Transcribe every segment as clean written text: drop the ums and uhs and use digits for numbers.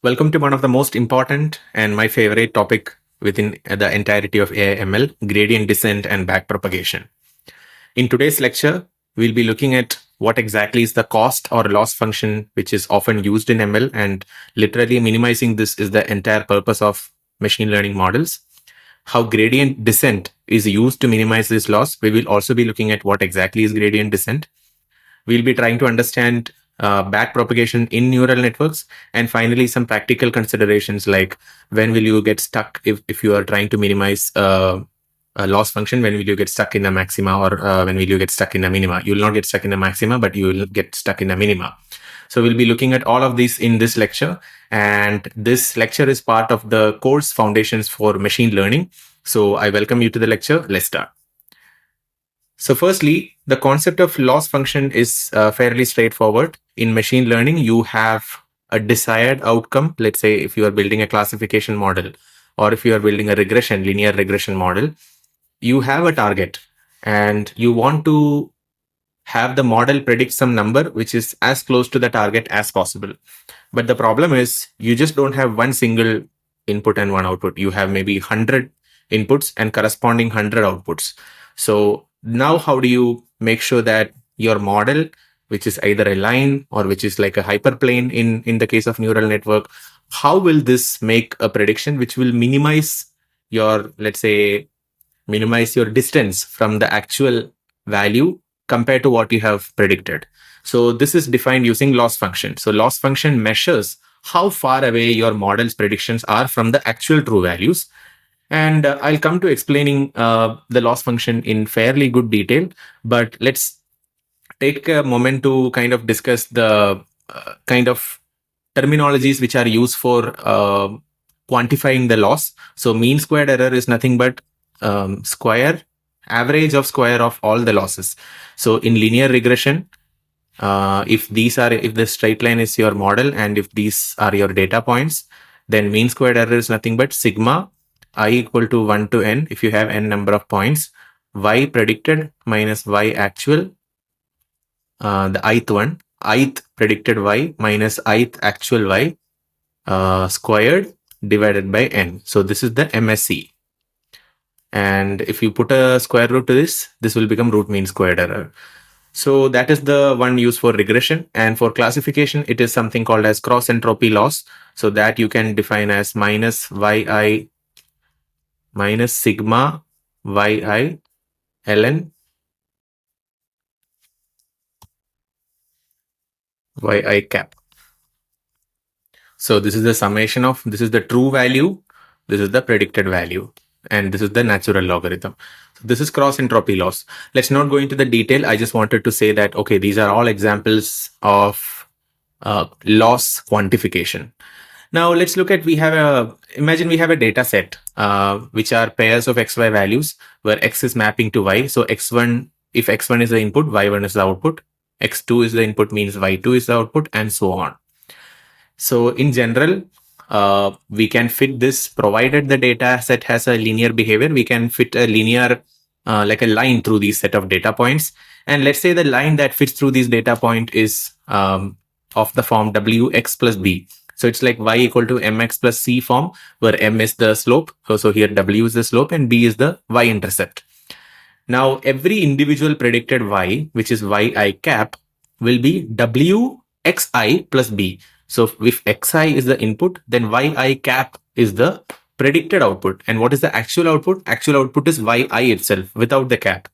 Welcome to one of the most important and my favorite topic within the entirety of AI/ML, gradient descent and backpropagation. In today's lecture, we'll be looking at what exactly is the cost or loss function, which is often used in ML, and literally minimizing this is the entire purpose of machine learning models. How gradient descent is used to minimize this loss. We will also be looking at what exactly is gradient descent. We'll be trying to understand backpropagation in neural networks, and finally some practical considerations like when will you get stuck if you are trying to minimize a loss function. When will you get stuck in a maxima, or when will you get stuck in a minima? You will not get stuck in a maxima, but you will get stuck in a minima. So we'll be looking at all of these in this lecture, and this lecture is part of the course Foundations for Machine Learning. So I welcome you to the lecture. Let's start. So firstly, the concept of loss function is fairly straightforward. In machine learning, you have a desired outcome. Let's say if you are building a classification model, or if you are building a linear regression model, you have a target and you want to have the model predict some number which is as close to the target as possible. But the problem is you just don't have one single input and one output. You have maybe 100 inputs and corresponding 100 outputs. So now how do you make sure that your model, which is either a line or which is like a hyperplane in the case of neural network, how will this make a prediction which will minimize your, let's say, minimize your distance from the actual value compared to what you have predicted? So this is defined using loss function. So loss function measures how far away your model's predictions are from the actual true values. And I'll come to explaining the loss function in fairly good detail, but let's take a moment to kind of discuss the kind of terminologies which are used for quantifying the loss. So mean squared error is nothing but average of square of all the losses. So in linear regression, if the straight line is your model and if these are your data points, then mean squared error is nothing but sigma I equal to 1 to n. If you have n number of points, y predicted minus y actual, the ith one, ith predicted y minus ith actual y squared divided by n. So this is the MSE. And if you put a square root to this will become root mean squared error. So that is the one used for regression. And for classification, it is something called as cross entropy loss. So that you can define as minus yi minus sigma yi ln yi cap. So this is the summation of, this is the true value, this is the predicted value, and this is the natural logarithm. So this is cross entropy loss. Let's not go into the detail. I just wanted to say that, okay, these are all examples of loss quantification. Now let's look at, imagine we have a data set, which are pairs of xy values where x is mapping to y. So x1, if x1 is the input, y1 is the output, x2 is the input means y2 is the output, and so on. So in general, we can fit this provided the data set has a linear behavior. We can fit a linear, like a line through these set of data points. And let's say the line that fits through this data point is of the form wx plus b. So it's like y equal to mx plus c form, where m is the slope. So here w is the slope and b is the y-intercept. Now every individual predicted y, which is yi cap, will be wxi plus b. So if xi is the input, then yi cap is the predicted output. And what is the actual output? Actual output is yi itself without the cap.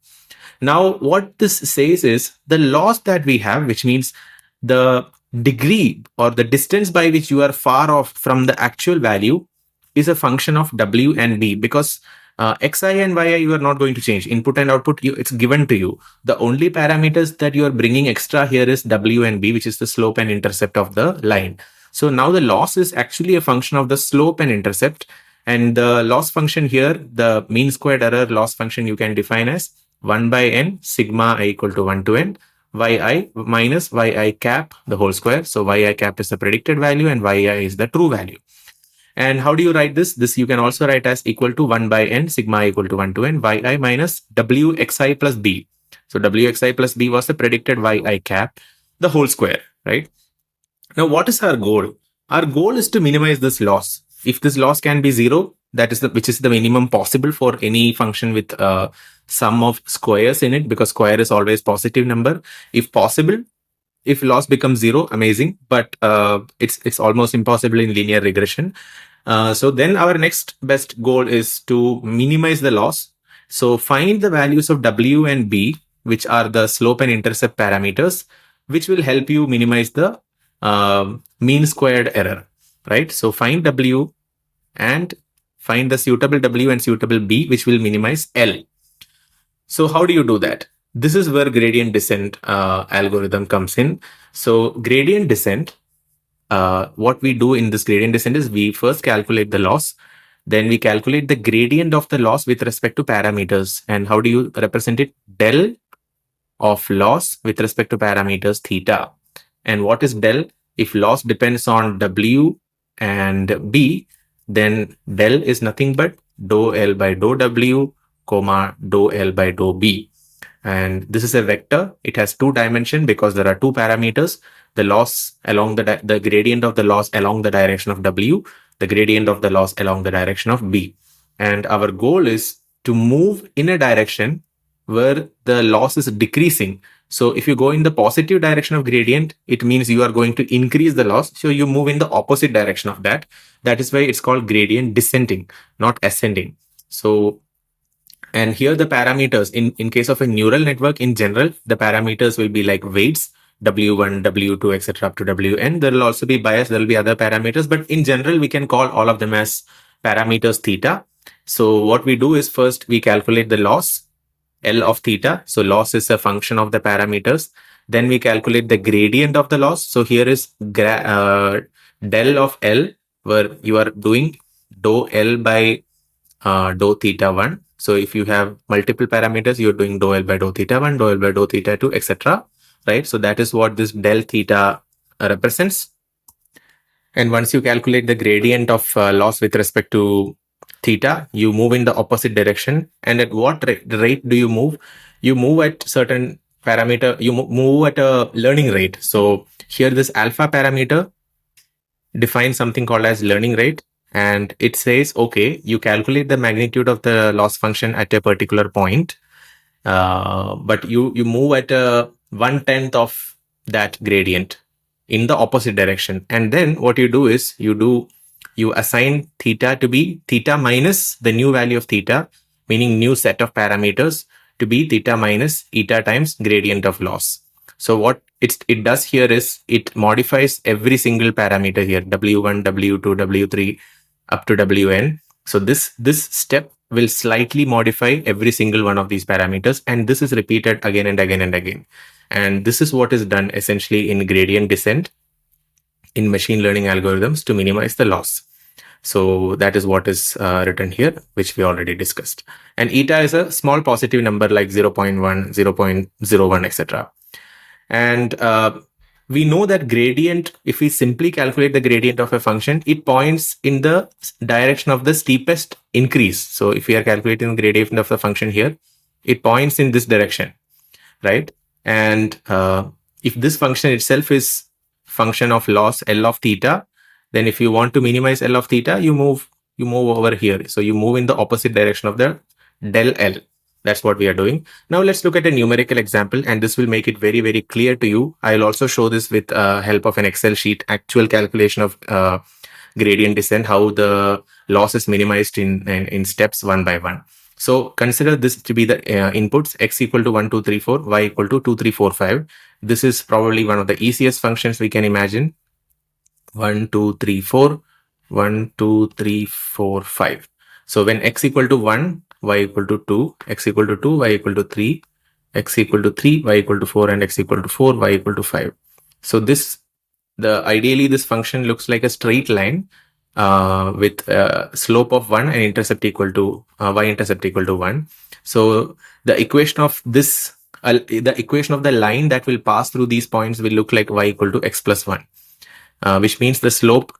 Now what this says is the loss that we have, which means the degree or the distance by which you are far off from the actual value, is a function of w and b, because xi and yi you are not going to change. Input and output, it's given to you. The only parameters that you are bringing extra here is w and b, which is the slope and intercept of the line. So now the loss is actually a function of the slope and intercept. And the loss function here, the mean squared error loss function, you can define as 1 by n sigma I equal to 1 to n yi minus yi cap the whole square. So yi cap is the predicted value and yi is the true value. And how do you write this? This you can also write as equal to 1 by n sigma equal to 1 to n yi minus wxi plus b. So wxi plus b was the predicted yi cap, the whole square, right? Now, what is our goal? Our goal is to minimize this loss. If this loss can be zero, that is which is the minimum possible for any function with sum of squares in it, because square is always positive number. If possible, if loss becomes zero, amazing, but it's almost impossible in linear regression. So then our next best goal is to minimize the loss. So find the values of W and B, which are the slope and intercept parameters, which will help you minimize the mean squared error, right? So find W and find the suitable W and suitable B, which will minimize L. So how do you do that? This is where gradient descent algorithm comes in. So gradient descent, what we do in this gradient descent is we first calculate the loss, then we calculate the gradient of the loss with respect to parameters. And how do you represent it? Del of loss with respect to parameters theta. And what is del? If loss depends on W and B, then del is nothing but dou L by dou W, comma dou L by dou B. And this is a vector. It has two dimensions because there are two parameters. The loss along the gradient of the loss along the direction of W, the gradient of the loss along the direction of B. And our goal is to move in a direction where the loss is decreasing. So if you go in the positive direction of gradient, it means you are going to increase the loss. So you move in the opposite direction of that. That is why it's called gradient descending, not ascending. So, and here the parameters in case of a neural network in general, the parameters will be like weights, W1, W2, etc. up to Wn. There will also be bias. There will be other parameters, but in general, we can call all of them as parameters theta. So what we do is first we calculate the loss, L of theta. So loss is a function of the parameters. Then we calculate the gradient of the loss. So here is del of L, where you are doing dou L by dou theta 1. So if you have multiple parameters, you're doing dou L by dou theta 1, dou L by dou theta 2, etc. Right? So that is what this del theta represents. And once you calculate the gradient of loss with respect to theta, you move in the opposite direction. And at what rate do you move? You move at certain parameter, you move at a learning rate. So here this alpha parameter defines something called as learning rate. And it says, okay, you calculate the magnitude of the loss function at a particular point, but you move at a 1/10 of that gradient in the opposite direction. And then what you do is you assign theta to be theta minus the new value of theta, meaning new set of parameters, to be theta minus eta times gradient of loss. So what it does here is it modifies every single parameter here, W1, W2, W3 up to Wn. So this step will slightly modify every single one of these parameters, and this is repeated again and again and again. And this is what is done essentially in gradient descent in machine learning algorithms to minimize the loss. So that is what is written here, which we already discussed. And eta is a small positive number like 0.1, 0.01, etc. And we know that gradient, if we simply calculate the gradient of a function, it points in the direction of the steepest increase. So if we are calculating the gradient of the function here, it points in this direction, right? And if this function itself is function of loss L of theta, then if you want to minimize L of theta, you move over here. So you move in the opposite direction of the del L. That's what we are doing. Now let's look at a numerical example, and this will make it very, very clear to you. I'll also show this with help of an Excel sheet, actual calculation of gradient descent, how the loss is minimized in steps one by one. So consider this to be the inputs: x equal to 1, 2, 3, 4, y equal to 2, 3, 4, 5. This is probably one of the easiest functions we can imagine. 1, 2, 3, 4, 1, 2, 3, 4, 5. So when x equal to 1, y equal to 2, x equal to 2, y equal to 3, x equal to 3, y equal to 4, and x equal to 4, y equal to 5. So ideally this function looks like a straight line with slope of 1 and intercept equal to y-intercept equal to 1. So the equation of this, the equation of the line that will pass through these points will look like y equal to x plus 1, which means the slope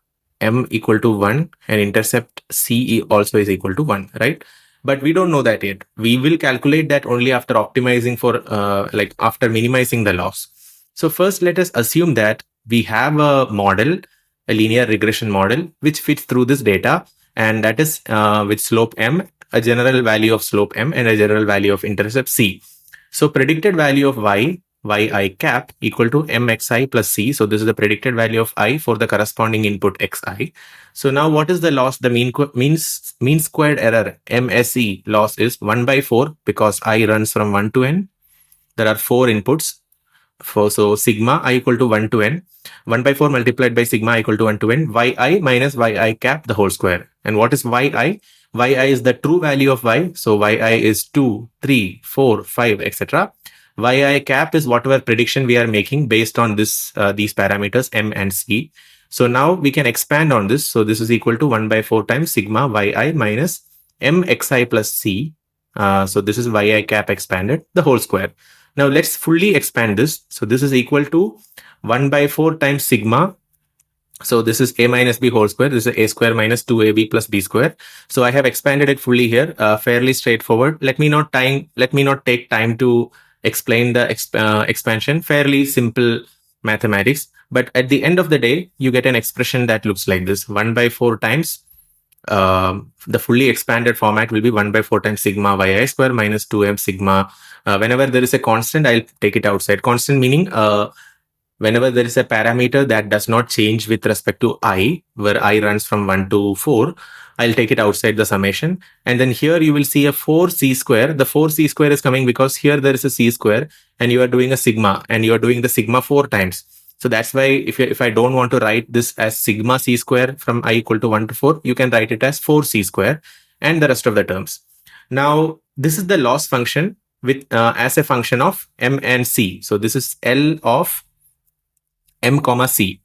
m equal to 1 and intercept c also is equal to 1, right? But we don't know that yet. We will calculate that only after optimizing for after minimizing the loss. So first let us assume that we have a model a linear regression model which fits through this data, and that is with slope m, a general value of slope m, and a general value of intercept c. So predicted value of yi cap equal to mxi plus c. So this is the predicted value of I for the corresponding input xi. So now what is the loss? The mean squared error MSE loss is 1 by 4 because I runs from 1 to n. There are 4 inputs. So sigma I equal to 1 to n. 1 by 4 multiplied by sigma I equal to 1 to n. Yi minus yi cap the whole square. And what is yi? Yi is the true value of y. So yi is 2, 3, 4, 5, etc. Yi cap is whatever prediction we are making based on this these parameters m and c. So now we can expand on this. So this is equal to 1 by 4 times sigma yi minus mxi plus c. So this is yi cap expanded, the whole square. Now let's fully expand this. So this is equal to 1 by 4 times sigma. So this is a minus b whole square. This is a square minus 2ab plus b square. So I have expanded it fully here, fairly straightforward. Let me not take time to explain the expansion. Fairly simple mathematics. But at the end of the day, you get an expression that looks like this: 1 by 4 times the fully expanded format will be 1 by 4 times sigma yi square minus 2m sigma. Whenever there is a constant, I'll take it outside. Constant meaning whenever there is a parameter that does not change with respect to I, where I runs from 1 to 4, I'll take it outside the summation. And then here you will see a 4c square. The 4c square is coming because here there is a c square and you are doing a sigma, and you are doing the sigma 4 times. So that's why if I don't want to write this as sigma c square from I equal to 1 to 4, you can write it as 4c square and the rest of the terms. Now, this is the loss function with as a function of m and c. So this is L of m comma c.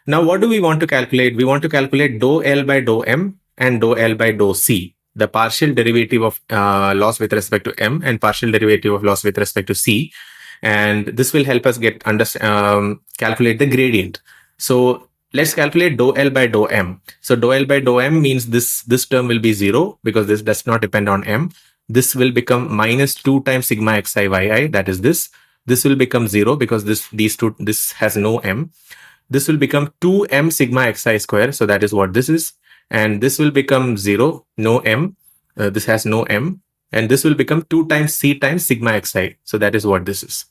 Now, what do we want to calculate? We want to calculate dou L by dou m and dou L by dou c, the partial derivative of loss with respect to m and partial derivative of loss with respect to c. And this will help us calculate the gradient. So let's calculate dou L by dou m. So dou L by dou m means this term will be 0 because this does not depend on m. This will become minus 2 times sigma xi yi, that is this. This will become 0 because this has no m. This will become 2m sigma xi square. So that is what this is. And this will become 0, no m. This has no m. And this will become 2 times c times sigma xi. So that is what this is.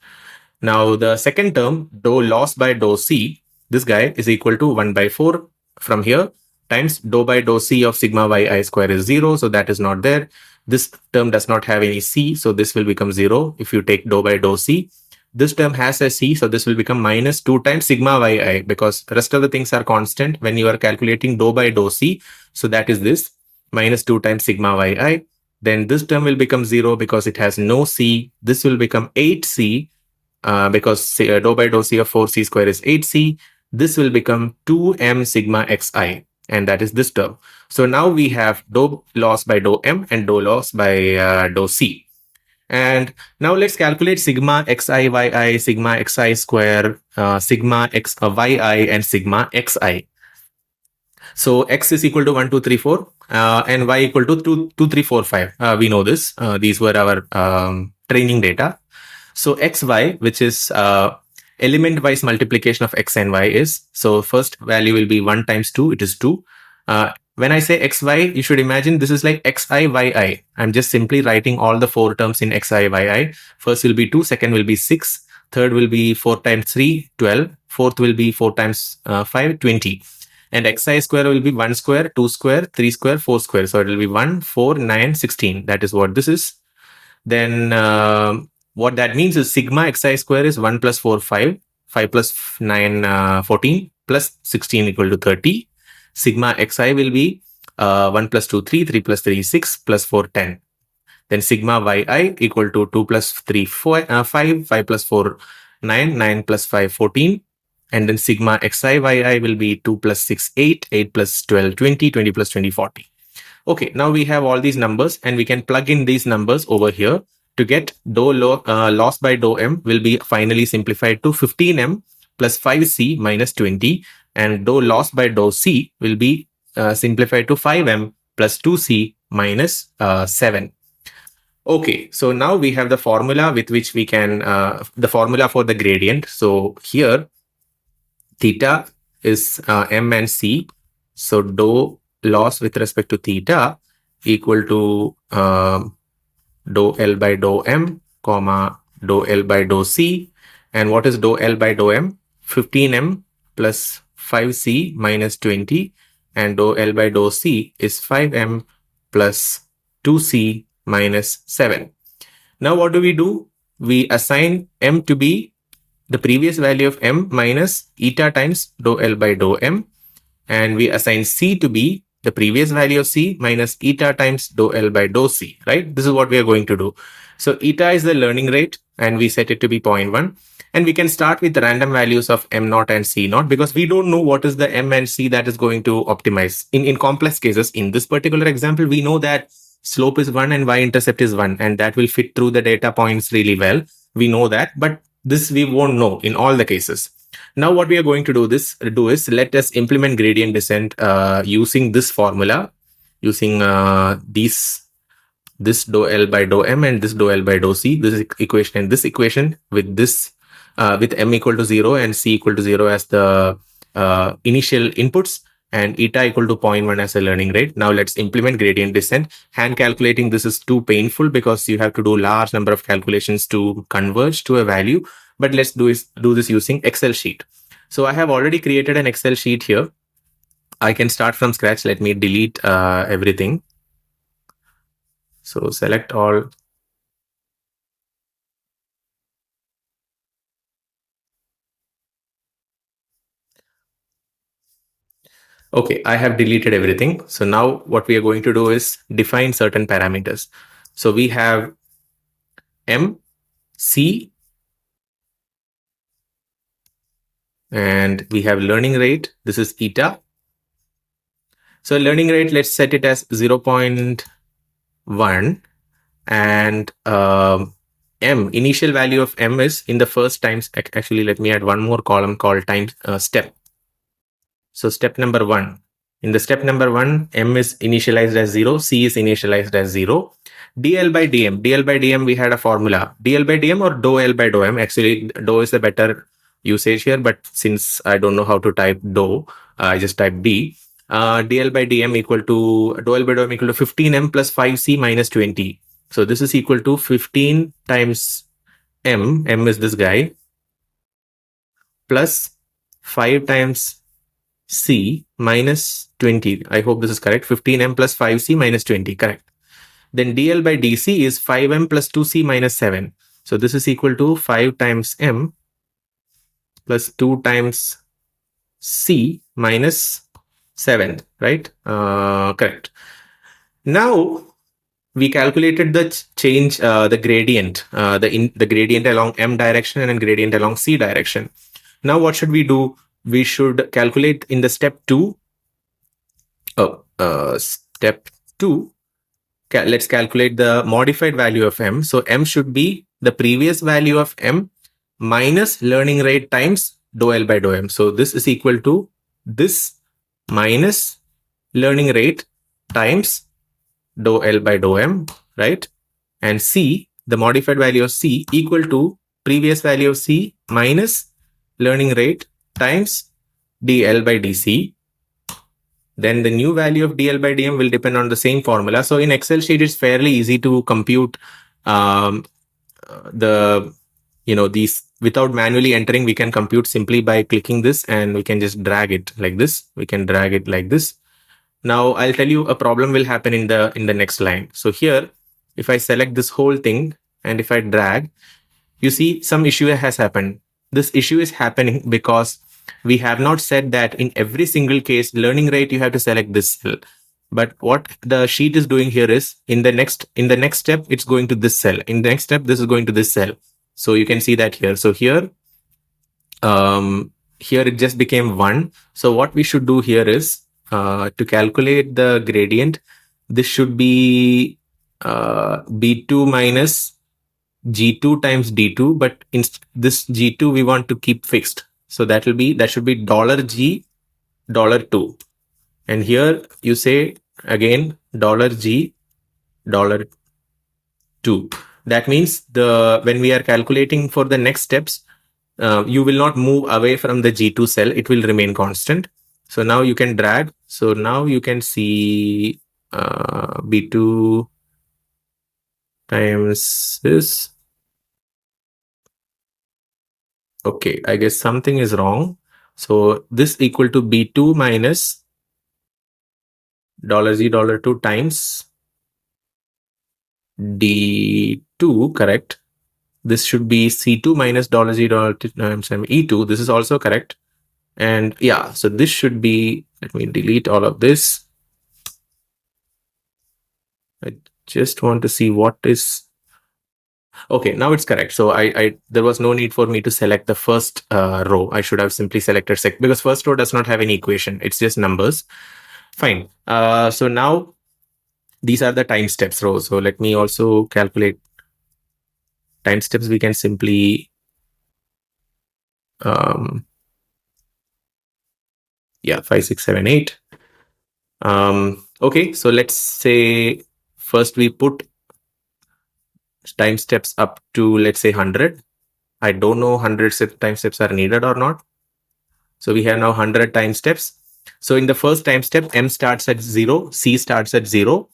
Now the second term, dou loss by dou c, this guy is equal to 1 by 4 from here times dou by dou c of sigma yi square is 0. So that is not there. This term does not have any c. So this will become 0 if you take dou by dou c. This term has a c. So this will become minus 2 times sigma yi because the rest of the things are constant when you are calculating dou by dou c. So that is this minus 2 times sigma yi. Then this term will become 0 because it has no c. This will become 8c because dou by dou c of 4c square is 8c. This will become 2m sigma xi, and that is this term. So now we have dou loss by dou m and dou loss by dou c. And now let's calculate sigma xi yi, sigma xi square, sigma yi, and sigma xi. So x is equal to 1, 2, 3, 4 and y equal to 2, 2, 3, 4, 5. We know this. These were our training data. So xy, which is element-wise multiplication of x and y is, so first value will be 1 times 2, it is 2. When I say xy, you should imagine this is like xi, yi. I'm just simply writing all the 4 terms in xi, yi. First will be 2, second will be 6, third will be 4 times 3, 12, fourth will be 4 times 5, 20. And xi square will be 1 square, 2 square, 3 square, 4 square. So it will be 1, 4, 9, 16. That is what this is. Then what that means is sigma xi square is 1 plus 4, 5, 5 plus 9, 14, plus 16 equal to 30. Sigma xi will be 1 plus 2, 3, 3 plus 3, 6, plus 4, 10. Then sigma yi equal to 2 plus 3, 4, 5, 5 plus 4, 9, 9 plus 5, 14. And then sigma xi yi will be 2 plus 6, 8, 8 plus 12, 20, 20 plus 20, 40. Okay, now we have all these numbers and we can plug in these numbers over here to get dou loss by dou m will be finally simplified to 15m plus 5c minus 20, and dou loss by dou c will be simplified to 5m plus 2c minus 7. Okay, so now we have the formula with which we can, the formula for the gradient. So here, theta is m and c. So dou loss with respect to theta equal to dou L by dou M, comma, dou L by dou C. And what is dou L by dou M? 15M plus 5C minus 20. And dou L by dou C is 5M plus 2C minus 7. Now what do? We assign M to be the previous value of M minus eta times dou L by dou M. And we assign C to be the previous value of C minus eta times dou L by dou C, right? This is what we are going to do. So eta is the learning rate and we set it to be 0.1. And we can start with random values of M naught and C naught because we don't know what is the M and C that is going to optimize. In complex cases, in this particular example, we know that slope is 1 and y-intercept is 1 and that will fit through the data points really well. We know that, but this we won't know in all the cases. Now what we are going to do is let us implement gradient descent using this formula, using this dou L by dou M and this dou L by dou C, this equation and this equation with this with M equal to 0 and C equal to 0 as the initial inputs and eta equal to 0.1 as a learning rate. Now let's implement gradient descent. Hand calculating this is too painful because you have to do large number of calculations to converge to a value. But let's do this using Excel sheet. So I have already created an Excel sheet here. I can start from scratch. Let me delete everything. So select all. Okay, I have deleted everything. So now what we are going to do is define certain parameters. So we have M, C, and we have learning rate. This is eta. So learning rate, let's set it as 0.1 and M, initial value of M is in the first times. Actually, let me add one more column called time step. So step number 1. In the step number 1, M is initialized as 0, C is initialized as 0. dl by dm. dl by dm, we had a formula. dl by dm or dou L by dou M. Actually, dou is the better usage here, but since I don't know how to type dou, I just type d. dl by dm equal to, dou L by dou M equal to 15m plus 5c minus 20. So this is equal to 15 times m is this guy, plus 5 times C minus 20. I hope this is correct. 15m plus 5c minus 20, correct. Then dl by dc is 5m plus 2c minus 7. So this is equal to 5 times m plus 2 times c minus 7, right? Correct. Now we calculated the change, the gradient, the gradient along m direction and gradient along c direction. Now what should we do? We should calculate in the step 2. Step 2. Let's calculate the modified value of m. So m should be the previous value of m minus learning rate times dou L by dou M. So this is equal to this minus learning rate times dou L by dou M, right? And C, the modified value of C equal to previous value of C minus learning rate times dl by dc. Then the new value of dl by dm will depend on the same formula. So in Excel sheet, it's fairly easy to compute these without manually entering. We can compute simply by clicking this and we can just drag it like this. We can drag it like this. Now I'll tell you a problem will happen in the next line. So here, if I select this whole thing and if I drag, you see some issue has happened. This issue is happening because we have not said that in every single case, learning rate, you have to select this cell. But what the sheet is doing here is in the next step, it's going to this cell. In the next step, this is going to this cell. So you can see that here. So here it just became 1. So what we should do here is to calculate the gradient, this should be B2 minus G2 times D2, but in this G2 we want to keep fixed. So that should be $G $2. And here you say again $G $2. That means when we are calculating for the next steps, you will not move away from the G2 cell. It will remain constant. So now you can drag. So now you can see B2 times this. Okay, I guess something is wrong. So this equal to B2 minus $Z$2 times D2, correct? This should be C2 minus $Z$2 times E2. This is also correct. And yeah, so this should be, let me delete all of this. I just want to see what is, okay, now it's correct. So there was no need for me to select the first row. I should have simply selected because first row does not have any equation. It's just numbers. Fine. So now these are the time steps rows. So let me also calculate time steps. We can simply, yeah, 5, 6, 7, 8. Okay, so let's say first we put time steps up to, let's say 100. I don't know 100 time steps are needed or not. So we have now 100 time steps. So in the first time step, M starts at 0, C starts at 0.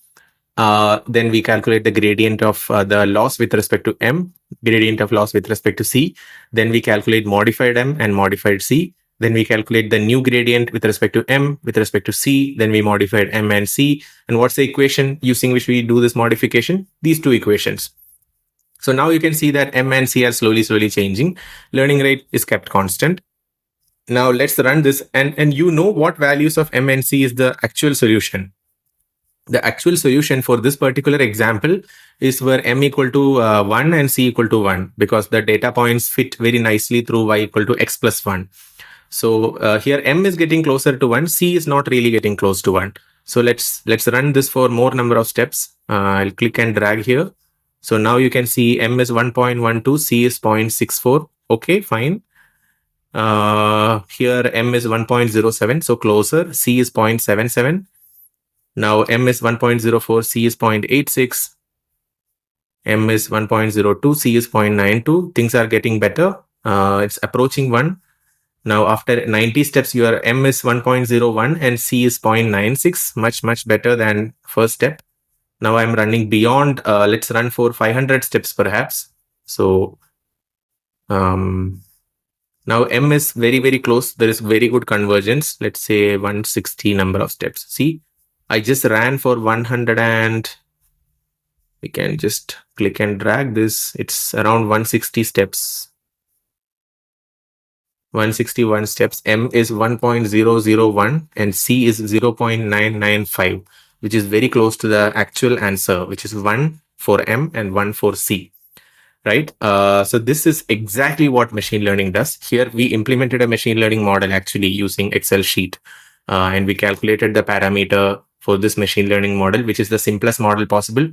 Then we calculate the gradient of the loss with respect to M, gradient of loss with respect to C. Then we calculate modified M and modified C. Then we calculate the new gradient with respect to M, with respect to C. Then we modified M and C. And what's the equation using which we do this modification? These two equations. So now you can see that M and C are slowly changing. Learning rate is kept constant. Now let's run this, and you know what values of M and C is the actual solution. The actual solution for this particular example is where M equal to 1 and C equal to 1, because the data points fit very nicely through Y equal to X plus 1. So here M is getting closer to 1, C is not really getting close to 1. So let's run this for more number of steps. I'll click and drag here. So now you can see M is 1.12, C is 0.64. Okay, fine. Here M is 1.07, so closer. C is 0.77. Now M is 1.04, C is 0.86. M is 1.02, C is 0.92. Things are getting better. It's approaching 1. Now after 90 steps, your M is 1.01 and C is 0.96. Much better than first step. Now I'm running beyond. Let's run for 500 steps perhaps. So now M is very close. There is very good convergence. Let's say 160 number of steps. See, I just ran for 100 and we can just click and drag this. It's around 160 steps. 161 steps. M is 1.001 and C is 0.995, which is very close to the actual answer, which is 1 for M and 1 for C. Right? So this is exactly what machine learning does. Here we implemented a machine learning model actually using Excel sheet. And we calculated the parameter for this machine learning model, which is the simplest model possible,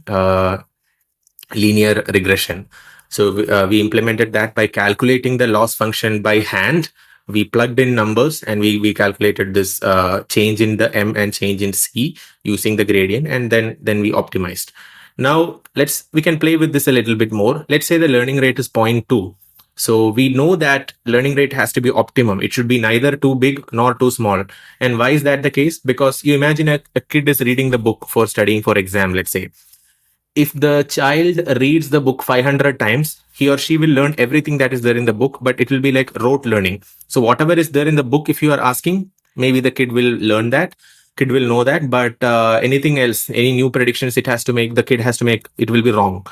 linear regression. So we implemented that by calculating the loss function by hand. We plugged in numbers and we calculated this change in the M and change in C using the gradient, and then we optimized. Now we can play with this a little bit more. Let's say the learning rate is 0.2. So we know that learning rate has to be optimum. It should be neither too big nor too small. And why is that the case? Because you imagine a kid is reading the book for studying for exam, let's say. If the child reads the book 500 times, he or she will learn everything that is there in the book, but it will be like rote learning. So whatever is there in the book, if you are asking, maybe the kid will learn that. Kid will know that, but anything else, any new predictions it has to make, the kid has to make, it will be wrong.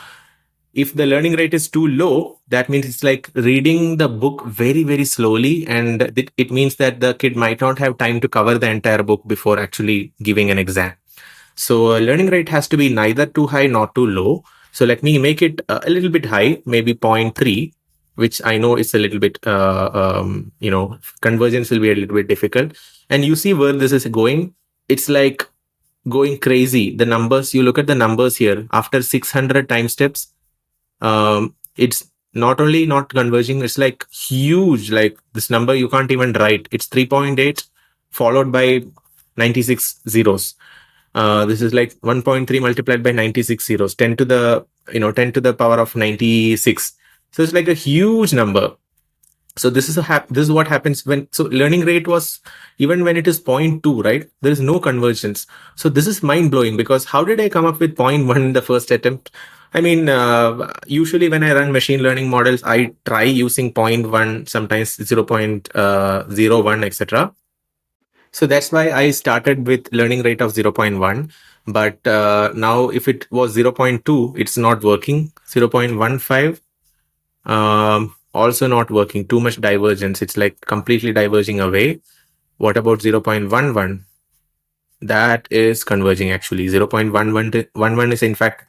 If the learning rate is too low, that means it's like reading the book very slowly, and it means that the kid might not have time to cover the entire book before actually giving an exam. So learning rate has to be neither too high nor too low. So let me make it a little bit high, maybe 0.3, which I know is a little bit, convergence will be a little bit difficult. And you see where this is going. It's like going crazy. The numbers, you look at the numbers here, after 600 time steps, it's not only not converging, it's like huge, like this number you can't even write. It's 3.8 followed by 96 zeros. This is like 1.3 multiplied by 96 zeros, 10 to the power of 96. So it's like a huge number. So this is what happens when, so learning rate was, even when it is 0.2, right? There is no convergence. So this is mind blowing, because how did I come up with 0.1 in the first attempt? I mean, usually when I run machine learning models, I try using zero point 0.1, sometimes 0.01, etc. So that's why I started with learning rate of zero point 0.1. But now if it was zero point 0.2, it's not working. 0.15, also not working. Too much divergence. It's like completely diverging away. What about 0.11? That is converging actually. 0.11 is in fact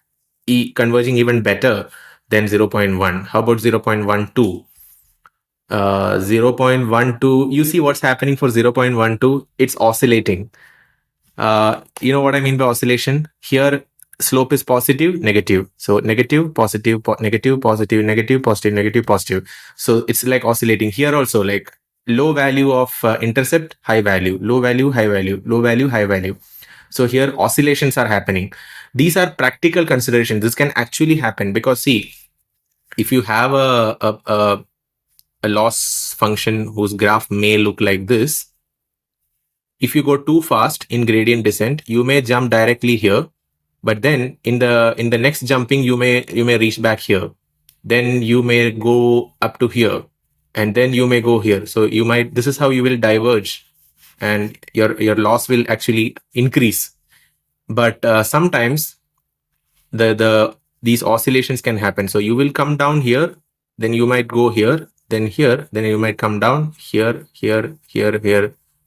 converging even better than zero point 0.1. How about 0.12? 0.12, you see what's happening for 0.12? It's oscillating. You know what I mean by oscillation? Here, slope is positive, negative. So negative, positive, negative, positive, negative, positive, negative, positive. So it's like oscillating. Here also, like low value of intercept, high value, low value, high value, low value, high value. So here oscillations are happening. These are practical considerations. This can actually happen because, see, if you have a loss function whose graph may look like this, if you go too fast in gradient descent, you may jump directly here, but then in the next jumping, you may reach back here. Then you may go up to here, and then you may go here. So you might, this is how you will diverge, and your loss will actually increase. But sometimes the these oscillations can happen. So you will come down here, then you might go here, then you might come down here, here.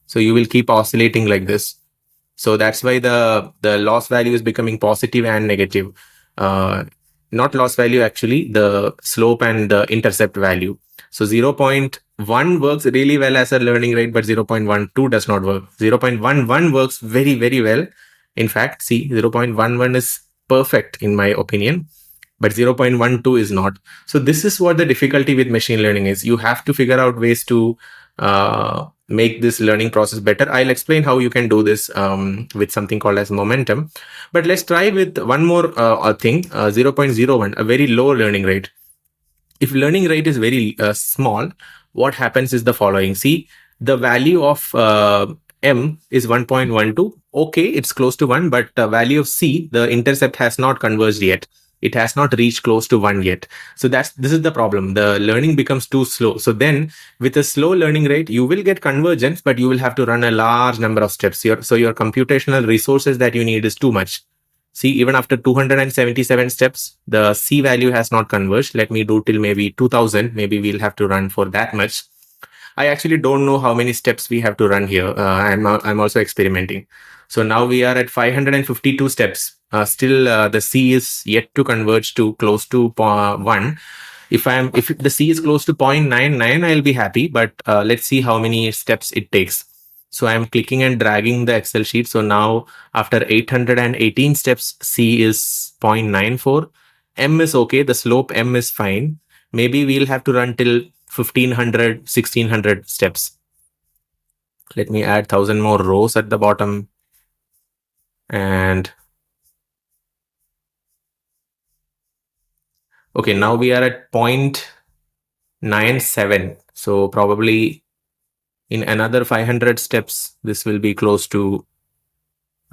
So you will keep oscillating like this. So that's why the loss value is becoming positive and negative. Not loss value, actually, the slope and the intercept value. So 0.1 works really well as a learning rate, but 0.12 does not work. 0.11 works very, very well. In fact, see, 0.11 is perfect in my opinion, but 0.12 is not. So this is what the difficulty with machine learning is. You have to figure out ways to make this learning process better. I'll explain how you can do this with something called as momentum. But let's try with one more thing, 0.01, a very low learning rate. If learning rate is very small, what happens is the following. See, the value of m is 1.12. Okay, it's close to 1, but the value of c, the intercept, has not converged yet. It has not reached close to 1 yet. So this is the problem. The learning becomes too slow. So then with a slow learning rate, you will get convergence, but you will have to run a large number of steps. So your computational resources that you need is too much. See, even after 277 steps, the C value has not converged. Let me do till maybe 2000. Maybe we'll have to run for that much. I actually don't know how many steps we have to run here. I'm also experimenting. So now we are at 552 steps. Still, the C is yet to converge to close to 1. If the C is close to 0.99, I'll be happy. But let's see how many steps it takes. So I'm clicking and dragging the Excel sheet. So now after 818 steps, C is 0.94. M is okay. The slope M is fine. Maybe we'll have to run till 1500, 1600 steps. Let me add 1000 more rows at the bottom. And okay, now we are at 0.97. So probably in another 500 steps, this will be close to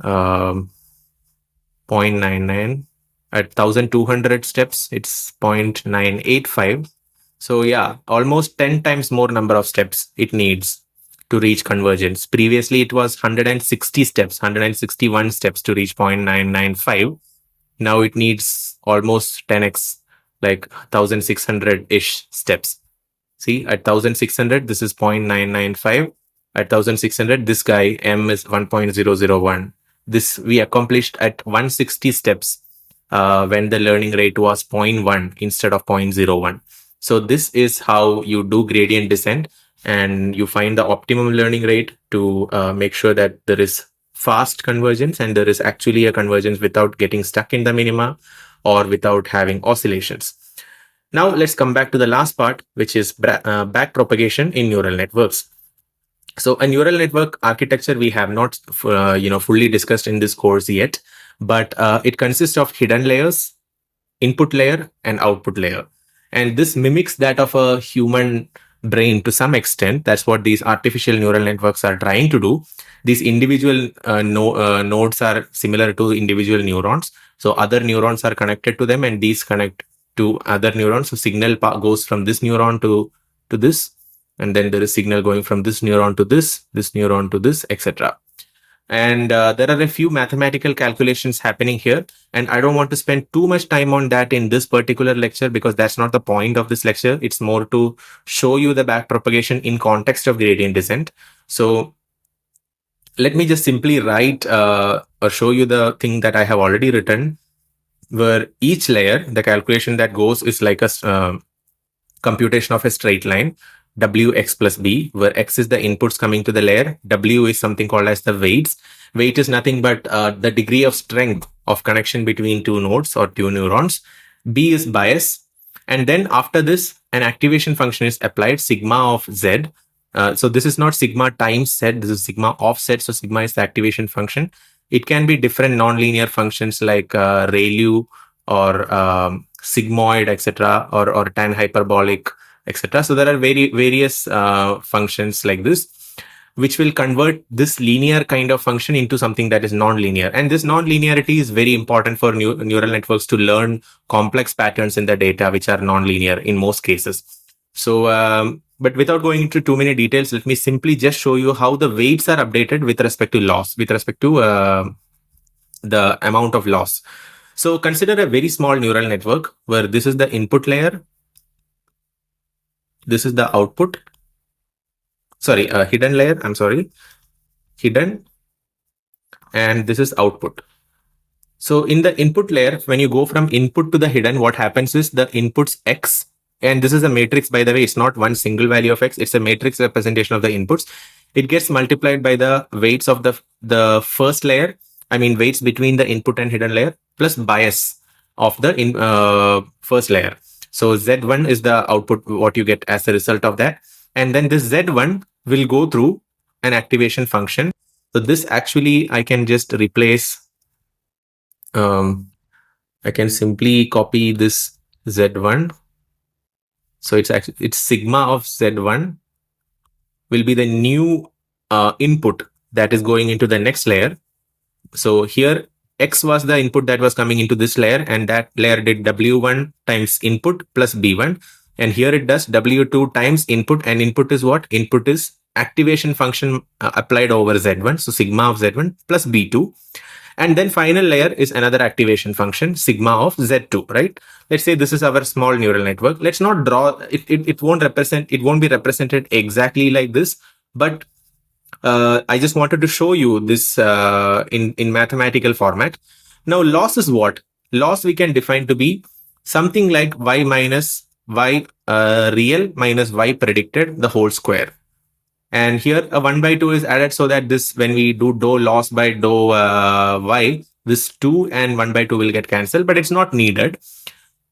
0.99. At 1200 steps, it's 0.985. So yeah, almost 10 times more number of steps it needs to reach convergence. Previously, it was 160 steps, 161 steps to reach 0.995. Now it needs almost 10x, like 1600-ish steps. See, at 1600, this is 0.995. At 1600, this guy, M, is 1.001. This we accomplished at 160 steps when the learning rate was 0.1 instead of 0.01. So this is how you do gradient descent, and you find the optimum learning rate to make sure that there is fast convergence and there is actually a convergence without getting stuck in the minima or without having oscillations. Now let's come back to the last part, which is backpropagation in neural networks. So a neural network architecture we have not fully discussed in this course yet, but it consists of hidden layers, input layer, and output layer. And this mimics that of a human brain to some extent. That's what these artificial neural networks are trying to do. These individual nodes are similar to individual neurons. So other neurons are connected to them, and these connect to other neurons. So signal goes from this neuron to this, and then there is signal going from this neuron to this neuron to this, etc. And there are a few mathematical calculations happening here, and I don't want to spend too much time on that in this particular lecture, because that's not the point of this lecture. It's more to show you the backpropagation in context of gradient descent. So let me just simply write or show you the thing that I have already written, where each layer, the calculation that goes is like a computation of a straight line, wx plus b, where x is the inputs coming to the layer, w is something called as the weights. Weight is nothing but the degree of strength of connection between two nodes or two neurons. B is bias. And then after this, an activation function is applied, sigma of z. So this is not sigma times z, this is sigma of z. So sigma is the activation function. It can be different nonlinear functions like ReLU or sigmoid, etc., or tan hyperbolic, etc. So there are various functions like this, which will convert this linear kind of function into something that is non-linear. And this non-linearity is very important for neural networks to learn complex patterns in the data, which are non-linear in most cases. So, but without going into too many details, let me simply just show you how the weights are updated with respect to loss, with respect to the amount of loss. So consider a very small neural network where this is the input layer, this is the output, hidden layer, hidden, and this is output. So in the input layer, when you go from input to the hidden, what happens is the inputs x, and this is a matrix, by the way, it's not one single value of x, it's a matrix representation of the inputs. It gets multiplied by the weights of the first layer, weights between the input and hidden layer, plus bias of the first layer. So Z1 is the output, what you get as a result of that. And then this Z1 will go through an activation function. So this actually, I can just replace, I can simply copy this Z1. So it's sigma of Z1 will be the new input that is going into the next layer. So here x was the input that was coming into this layer, and that layer did W1 times input plus B1. And here it does W2 times input, and input is what? Input is activation function applied over Z1. So sigma of Z1 plus B2. And then final layer is another activation function, sigma of Z2, right? Let's say this is our small neural network. Let's not draw, it won't be represented exactly like this, but I just wanted to show you this in mathematical format. Now, loss is what? Loss we can define to be something like y minus y real minus y predicted the whole square. And here a 1/2 is added so that this, when we do dou loss by dou y, this 2 and 1/2 will get cancelled, but it's not needed.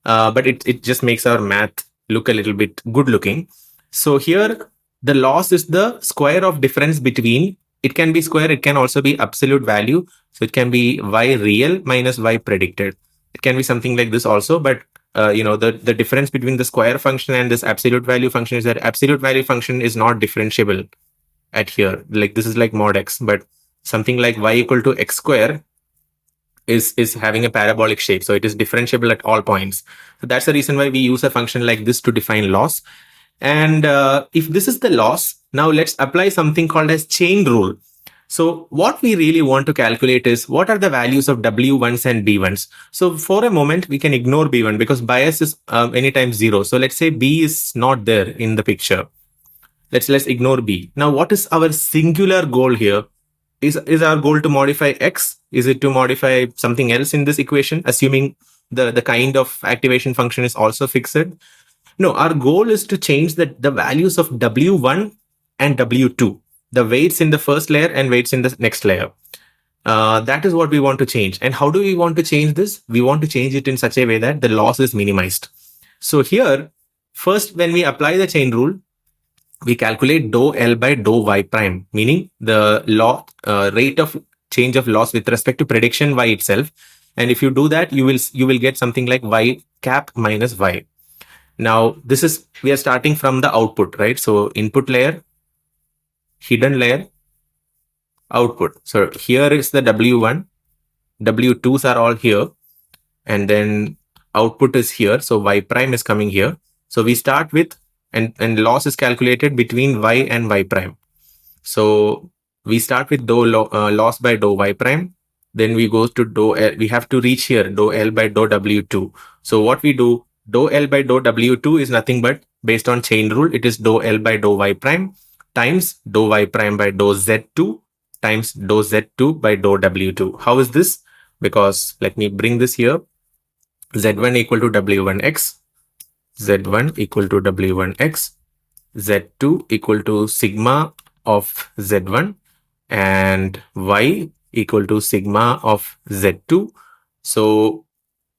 But it just makes our math look a little bit good looking. So here, the loss is the square of difference between, it can be square, it can also be absolute value. So it can be y real minus y predicted. It can be something like this also, but the difference between the square function and this absolute value function is that absolute value function is not differentiable at here. Like this is like mod x, but something like y equal to x square is having a parabolic shape. So it is differentiable at all points. So that's the reason why we use a function like this to define loss. And if this is the loss, now let's apply something called as chain rule. So what we really want to calculate is what are the values of W1s and B1s. So for a moment, we can ignore B1 because bias is anytime 0. So let's say B is not there in the picture. Let's ignore B. Now, what is our singular goal here? Is our goal to modify X? Is it to modify something else in this equation, assuming the kind of activation function is also fixed? No, our goal is to change the values of W1 and W2, the weights in the first layer and weights in the next layer. That is what we want to change. And how do we want to change this? We want to change it in such a way that the loss is minimized. So here, first, when we apply the chain rule, we calculate dou L by dou Y prime, meaning the rate of change of loss with respect to prediction Y itself. And if you do that, you will get something like Y cap minus Y. Now we are starting from the output, right? So input layer, hidden layer, output. So here is the W1, W2s are all here, and then output is here. So Y prime is coming here. So we start with, and loss is calculated between Y and Y prime. So we start with loss by dou Y prime. Then we go to dou L. We have to reach here, dou L by dou W2. So what we do, dou L by dou W2 is nothing but based on chain rule. It is dou L by dou Y prime times dou Y prime by dou Z2 times dou Z2 by dou W2. How is this? Because let me bring this here. Z1 equal to W1x, Z1 equal to W1x, Z2 equal to sigma of Z1, and Y equal to sigma of Z2. So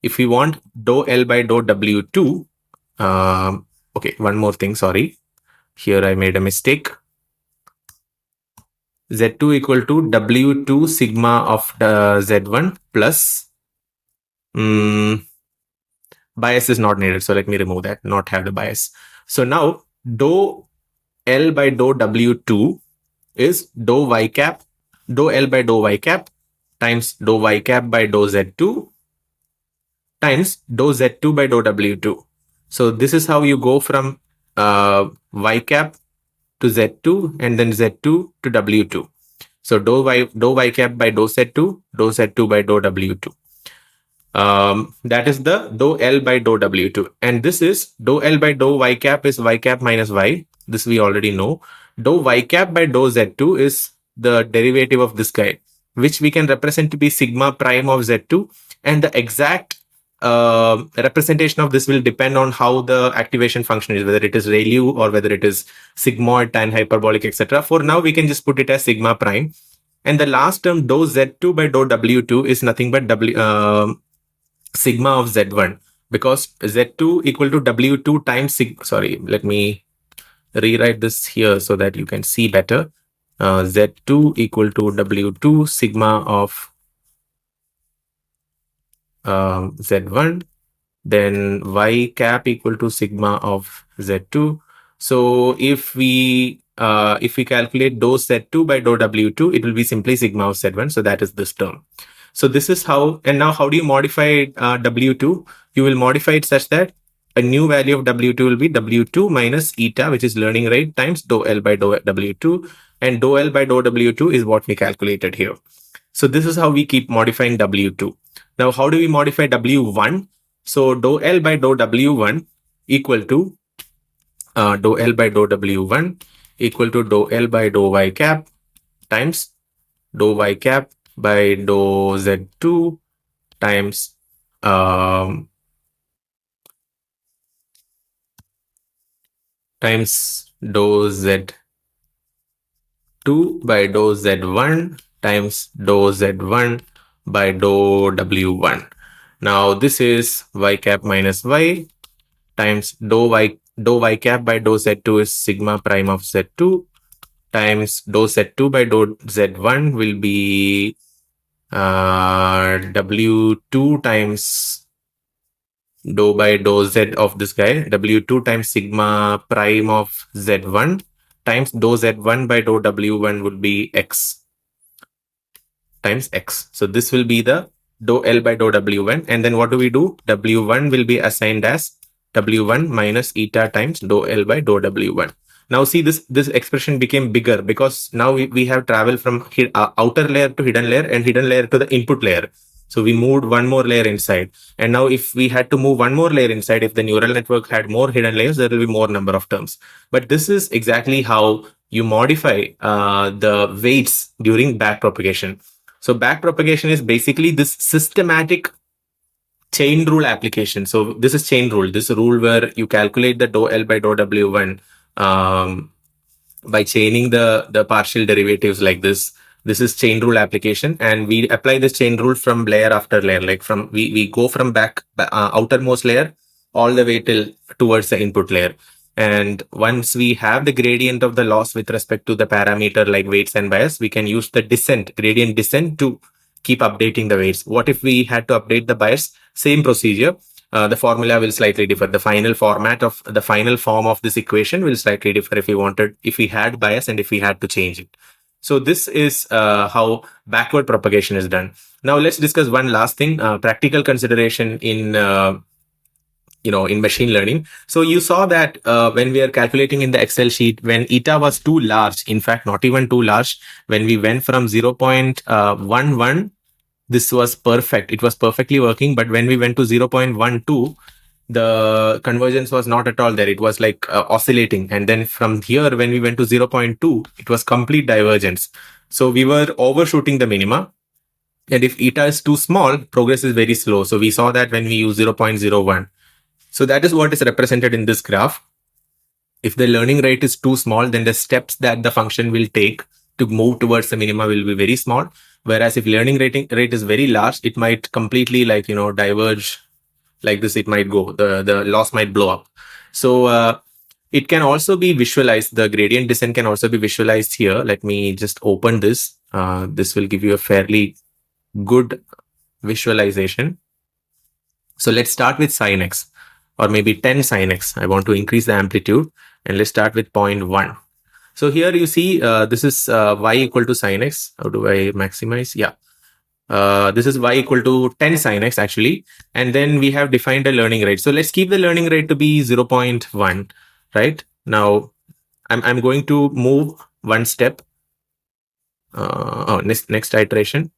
if we want dou L by dou W2, okay, one more thing, sorry. Here I made a mistake. Z2 equal to W2 sigma of Z1 plus, bias is not needed. So let me remove that, not have the bias. So now dou L by dou W2 is dou Y cap, dou L by dou Y cap times dou Y cap by dou Z2 times dou Z2 by dou W2. So this is how you go from Y cap to Z2 and then Z2 to W2. So dou Y cap by dou Z2, dou Z2 by dou W2. That is the dou L by dou W2. And this is dou L by dou Y cap is Y cap minus Y. This we already know. Dou Y cap by dou Z2 is the derivative of this guy, which we can represent to be sigma prime of Z2. And the exact representation of this will depend on how the activation function is, whether it is ReLU or whether it is sigmoid, tan hyperbolic, etc. For now, we can just put it as sigma prime. And the last term, dou Z2 by dou W2 is nothing but sigma of Z1, because Z2 equal to W2 times sigma. Sorry, let me rewrite this here so that you can see better. Z2 equal to W2 sigma of Z1, then Y cap equal to sigma of Z2. So if we calculate dou Z2 by dou W2, it will be simply sigma of Z1. So that is this term. So this is how, and now how do you modify W2? You will modify it such that a new value of W2 will be W2 minus eta, which is learning rate, times dou L by dou W2. And dou L by dou W2 is what we calculated here. So this is how we keep modifying W2. Now, how do we modify W1? So dou L by dou W1 equal to dou L by dou W1 equal to dou L by dou Y cap times dou Y cap by dou Z2 times dou Z2 by dou Z1 times dou Z1 by dou W1. Now this is Y cap minus Y times dou Y cap by dou Z2 is sigma prime of Z2 times dou Z2 by dou Z1 will be W2 times dou by dou Z of this guy, W2 times sigma prime of Z1 times dou Z1 by dou W1 would be X times X. So this will be the dou L by dou W1. And then what do we do? W1 will be assigned as W1 minus eta times dou L by dou W1. Now see, this expression became bigger because now we have traveled from outer layer to hidden layer and hidden layer to the input layer. So we moved one more layer inside. And now if we had to move one more layer inside, if the neural network had more hidden layers, there will be more number of terms. But this is exactly how you modify the weights during backpropagation. So backpropagation is basically this systematic chain rule application. So this is chain rule, this rule where you calculate the dou L by dou W1 by chaining the partial derivatives like this. This is chain rule application, and we apply this chain rule from layer after layer. Like from we go from outermost layer all the way till towards the input layer. And once we have the gradient of the loss with respect to the parameter like weights and bias, we can use the gradient descent to keep updating the weights. What if we had to update the bias? Same procedure. the formula will slightly differ. The final form of this equation will slightly differ if we had bias and if we had to change it. So this is how backward propagation is done. Now let's discuss one last thing, practical consideration in machine learning. So you saw that when we are calculating in the Excel sheet, when eta was too large, in fact, not even too large, when we went from 0.11, this was perfect. It was perfectly working. But when we went to 0.12, the convergence was not at all there. It was like oscillating. And then from here, when we went to 0.2, it was complete divergence. So we were overshooting the minima. And if eta is too small, progress is very slow. So we saw that when we use 0.01. So that is what is represented in this graph. If the learning rate is too small, then the steps that the function will take to move towards the minima will be very small. Whereas if learning rate is very large, it might completely diverge like this. It might go, the loss might blow up. So it can also be visualized. The gradient descent can also be visualized here. Let me just open this. This will give you a fairly good visualization. So let's start with sin x, or maybe 10 sin x. I want to increase the amplitude, and let's start with 0.1. So here you see this is y equal to sin x. How do I maximize? Yeah. This is y equal to 10 sin x actually. And then we have defined a learning rate. So let's keep the learning rate to be 0.1, right? Now I'm going to move one step. Next iteration.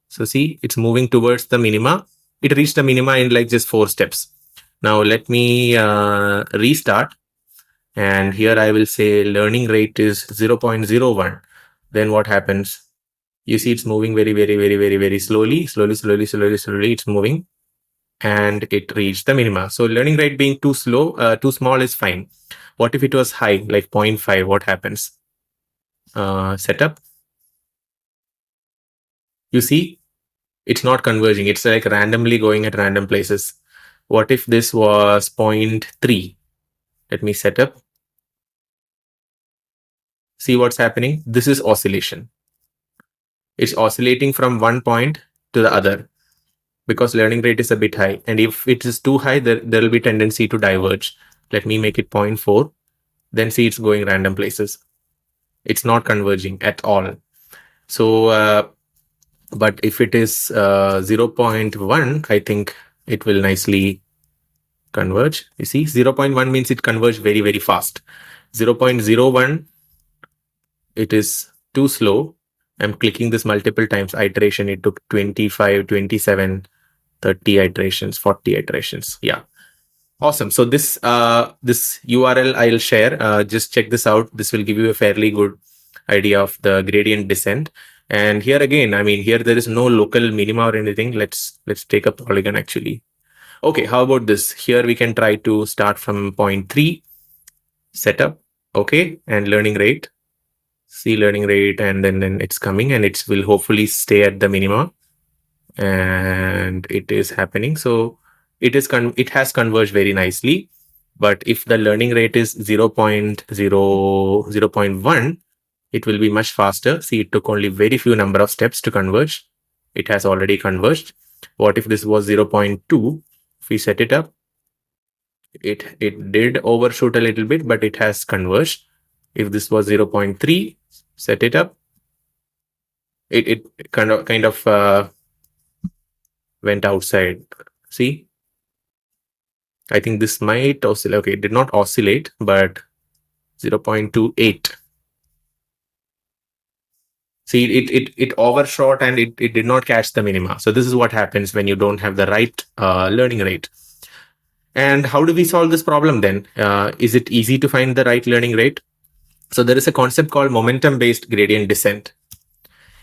So see, it's moving towards the minima. It reached the minima in like just 4 steps. Now let me restart. And here I will say learning rate is 0.01. Then what happens? You see it's moving very, very, very, very, very slowly. Slowly, it's moving. And it reached the minima. So learning rate being too small is fine. What if it was high, like 0.5? What happens? Setup. You see, it's not converging. It's like randomly going at random places. What if this was 0.3? Let me set up. See what's happening? This is oscillation. It's oscillating from one point to the other because learning rate is a bit high. And if it is too high, there will be tendency to diverge. Let me make it 0.4. Then see it's going random places. It's not converging at all. So, but if it is 0.1, I think it will nicely converge. You see, 0.1 means it converged very, very fast. 0.01, it is too slow. I'm clicking this multiple times. Iteration, it took 25, 27, 30 iterations, 40 iterations. Yeah. Awesome. So this URL I'll share. Just check this out. This will give you a fairly good idea of the gradient descent. And here again, I mean, here there is no local minima or anything. Let's take a polygon actually. Okay, how about this? Here we can try to start from 0.3, setup, okay, and learning rate. See learning rate, and then it's coming, and it will hopefully stay at the minima. And it is happening. So it has converged very nicely. But if the learning rate is 0.1, it will be much faster. See, it took only very few number of steps to converge. It has already converged. What if this was 0.2? If we set it up, it did overshoot a little bit, but it has converged. If this was 0.3, set it up, it kind of went outside. See, I think this might oscillate. Okay, it did not oscillate, but 0.28. See, it overshot and it did not catch the minima. So this is what happens when you don't have the right learning rate. And how do we solve this problem then? Is it easy to find the right learning rate? So there is a concept called momentum-based gradient descent.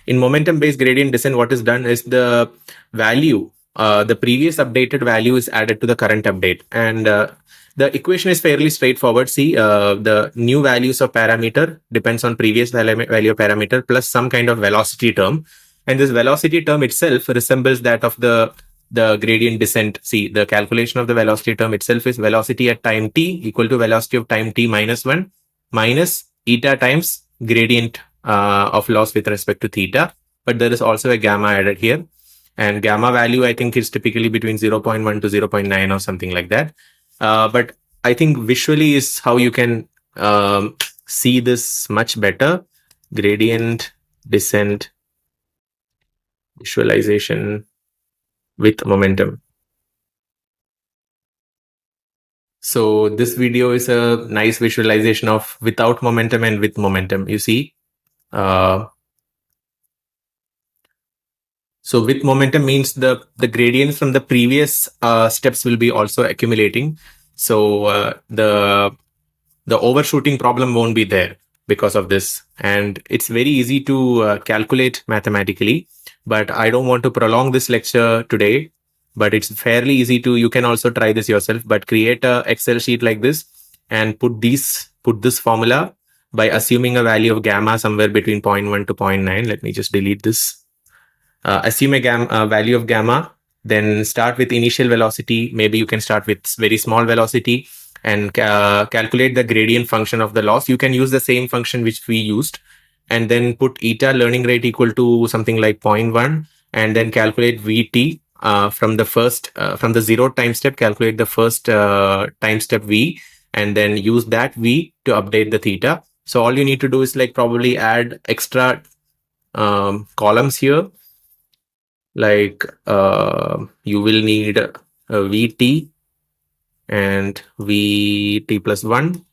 In momentum-based gradient descent, what is done is the value, the previous updated value is added to the current update. And the equation is fairly straightforward. See, the new values of parameter depends on previous value of parameter plus some kind of velocity term. And this velocity term itself resembles that of the gradient descent. See, the calculation of the velocity term itself is velocity at time t equal to velocity of time t minus 1 minus eta times gradient of loss with respect to theta. But there is also a gamma added here. And gamma value, I think, is typically between 0.1 to 0.9 or something like that. But I think visually is how you can see this much better. Gradient descent visualization with momentum. So this video is a nice visualization of without momentum and with momentum. You see, so with momentum means the gradients from the previous steps will be also accumulating. So the overshooting problem won't be there because of this. And it's very easy to calculate mathematically, but I don't want to prolong this lecture today. But it's fairly easy to, you can also try this yourself, but create a Excel sheet like this and put this formula by assuming a value of gamma somewhere between 0.1 to 0.9. Let me just delete this. Assume a value of gamma, then start with initial velocity. Maybe you can start with very small velocity and calculate the gradient function of the loss. You can use the same function which we used, and then put eta learning rate equal to something like 0.1, and then calculate VT from the 0 time step, calculate the first time step V, and then use that V to update the theta. So all you need to do is like probably add extra columns here. Like you will need a VT and VT plus 1,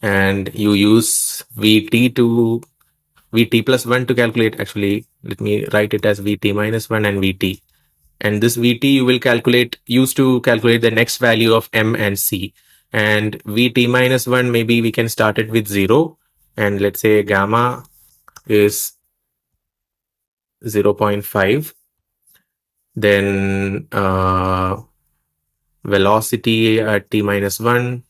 and you use VT plus 1 to calculate. Actually, let me write it as VT minus 1 and VT. And this VT you will use to calculate the next value of M and C. And VT minus 1, maybe we can start it with 0. And let's say gamma is 0.5. Then velocity at t minus 1.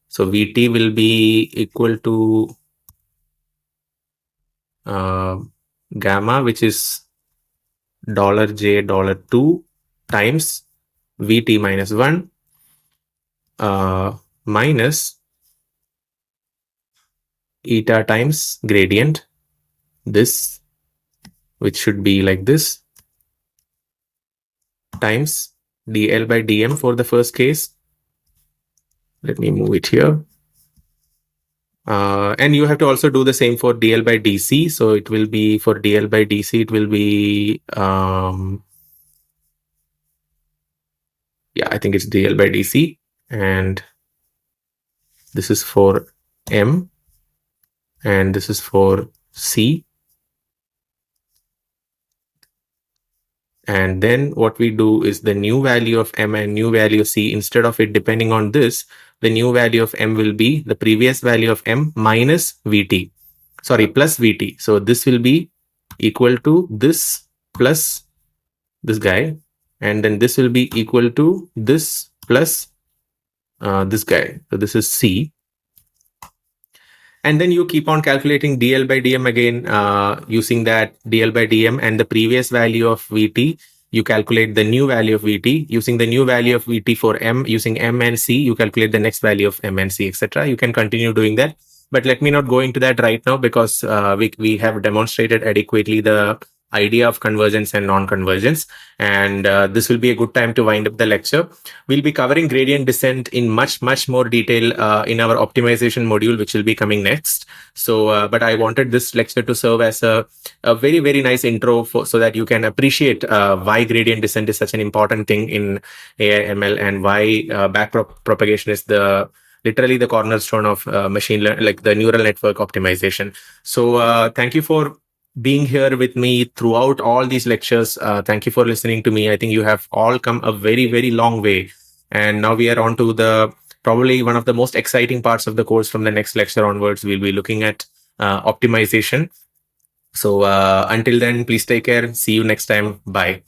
So Vt will be equal to gamma, which is $J$2 times Vt minus 1 minus eta times gradient, this, which should be like this, times dl by dm for the first case. Let me move it here. And you have to also do the same for dl by dc. So it will be for dl by dc, it will be, yeah, I think it's dl by dc. And this is for m, and this is for c. And then what we do is the new value of m and new value of c, instead of it depending on this, the new value of m will be the previous value of m minus Vt. Sorry, plus Vt. So this will be equal to this plus this guy. And then this will be equal to this plus this guy. So this is C. And then you keep on calculating dl by dm again using that dl by dm and the previous value of Vt. You calculate the new value of Vt. Using the new value of Vt for m, using m and c, you calculate the next value of m and c, etc. You can continue doing that. But let me not go into that right now, because we have demonstrated adequately the idea of convergence and non-convergence. And this will be a good time to wind up the lecture. We'll be covering gradient descent in much more detail in our optimization module, which will be coming next. So, but I wanted this lecture to serve as a very nice intro so that you can appreciate why gradient descent is such an important thing in AI/ML, and why backpropagation is literally the cornerstone of machine learning, like the neural network optimization. So thank you for being here with me throughout all these lectures. Thank you for listening to me. I think you have all come a very long way. And now we are on to probably one of the most exciting parts of the course. From the next lecture onwards, we'll be looking at optimization. So until then, please take care. See you next time. Bye.